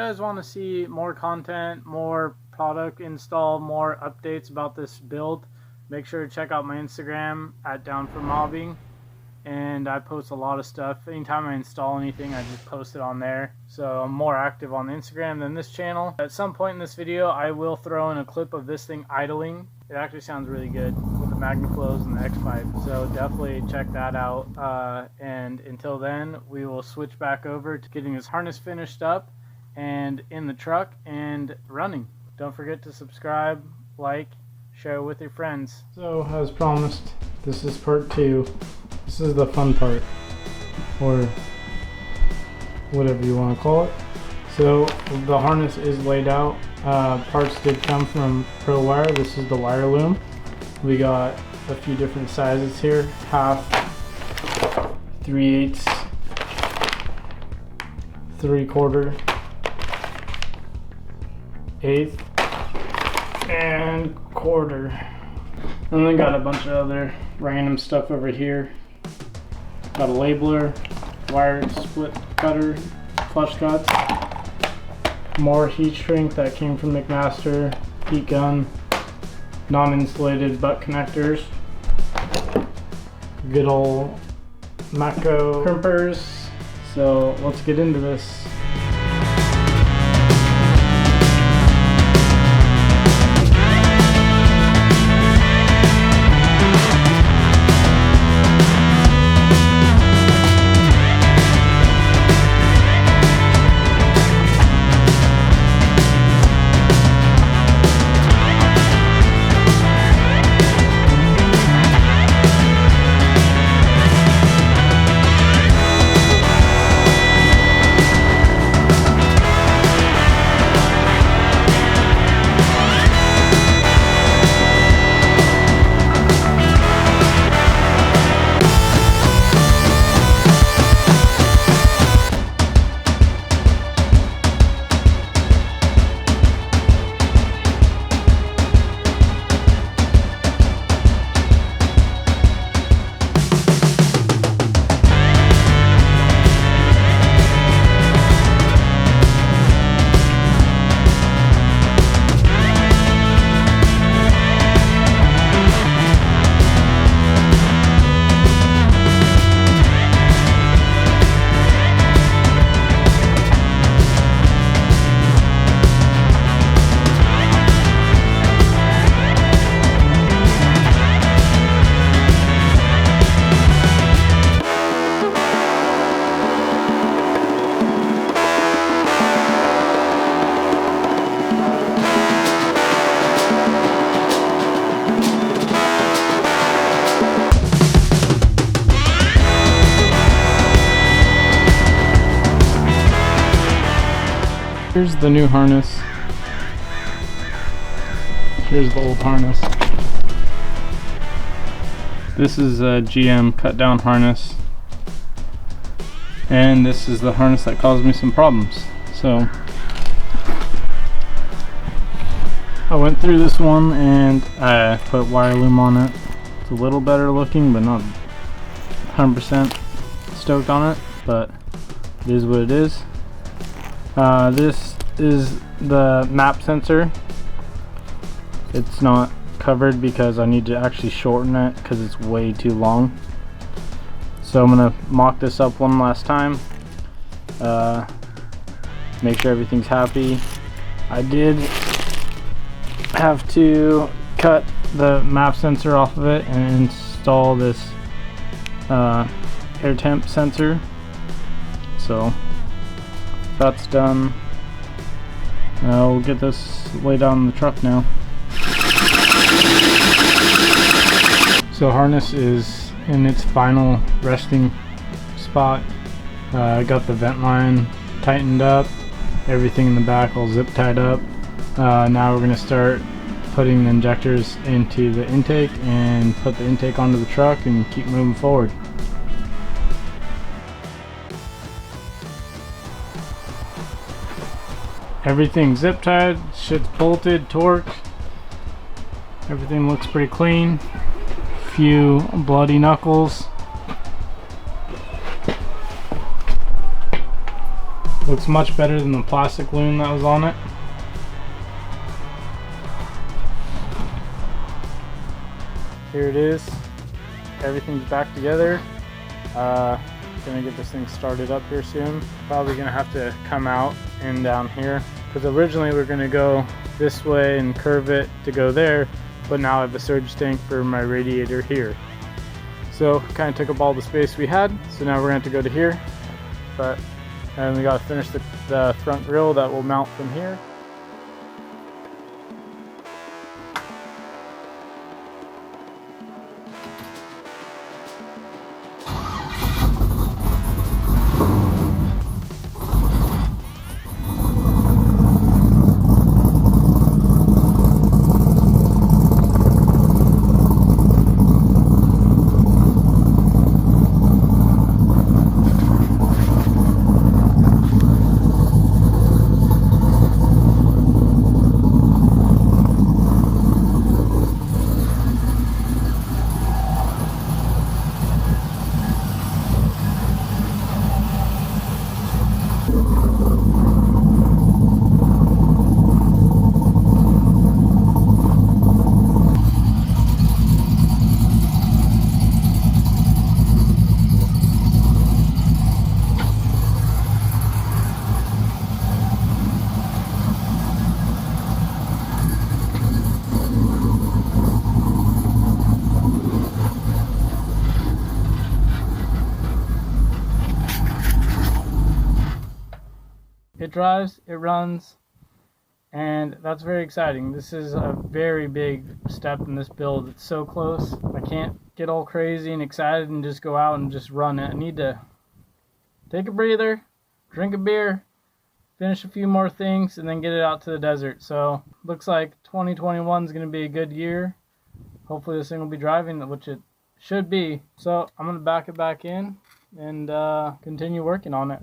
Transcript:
guys want to see more content, more product install, more updates about this build, make sure to check out my Instagram at downformobbing. And I post a lot of stuff. Anytime I install anything, I just post it on there. So I'm more active on Instagram than this channel. At some point in this video, I will throw in a clip of this thing idling. It actually sounds really good with the MagnaFlows and the X-Pipe. So definitely check that out. And until then, we will switch back over to getting this harness finished up and in the truck and running. Don't forget to subscribe, like, share with your friends. So as promised, this is part 2. This is the fun part, or whatever you want to call it. So the harness is laid out. Parts did come from ProWire. This is the wire loom. We got a few different sizes here: 1/2, 3/8, 3/4, 1/8, and 1/4. And then got a bunch of other random stuff over here. Got a labeler, wire split cutter, flush cuts, more heat shrink that came from McMaster, heat gun, non-insulated butt connectors, good old Mako crimpers. So let's get into this. Here's the new harness. Here's the old harness. This is a GM cut down harness. And this is the harness that caused me some problems. So I went through this one and I put wire loom on it. It's a little better looking, but not 100% stoked on it, but it is what it is. This is the map sensor. It's not covered because I need to actually shorten it because it's way too long. So I'm gonna mock this up one last time, make sure everything's happy. I did have to cut the map sensor off of it and install this air temp sensor. So that's done. We'll get this laid out in the truck now. So harness is in its final resting spot. I got the vent line tightened up, everything in the back all zip tied up. Now we're going to start putting the injectors into the intake and put the intake onto the truck and keep moving forward. Everything's zip tied, shit's bolted, torqued. Everything looks pretty clean. Few bloody knuckles, Looks much better than the plastic loom that was on it. Here it is. Everything's back together. Gonna get this thing started up here soon. Probably gonna have to come out and down here, because originally we were gonna go this way and curve it to go there, but now I have a surge tank for my radiator here. So kind of took up all the space we had, so now we're gonna have to go to here. And we gotta finish the front grille that will mount from here. It drives, it runs, and that's very exciting. This is a very big step in this build. It's so close. I can't get all crazy and excited and just go out and just run it. I need to take a breather, drink a beer, finish a few more things, and then get it out to the desert. So looks like 2021 is going to be a good year. Hopefully this thing will be driving, which it should be. So I'm going to back it back in and continue working on it.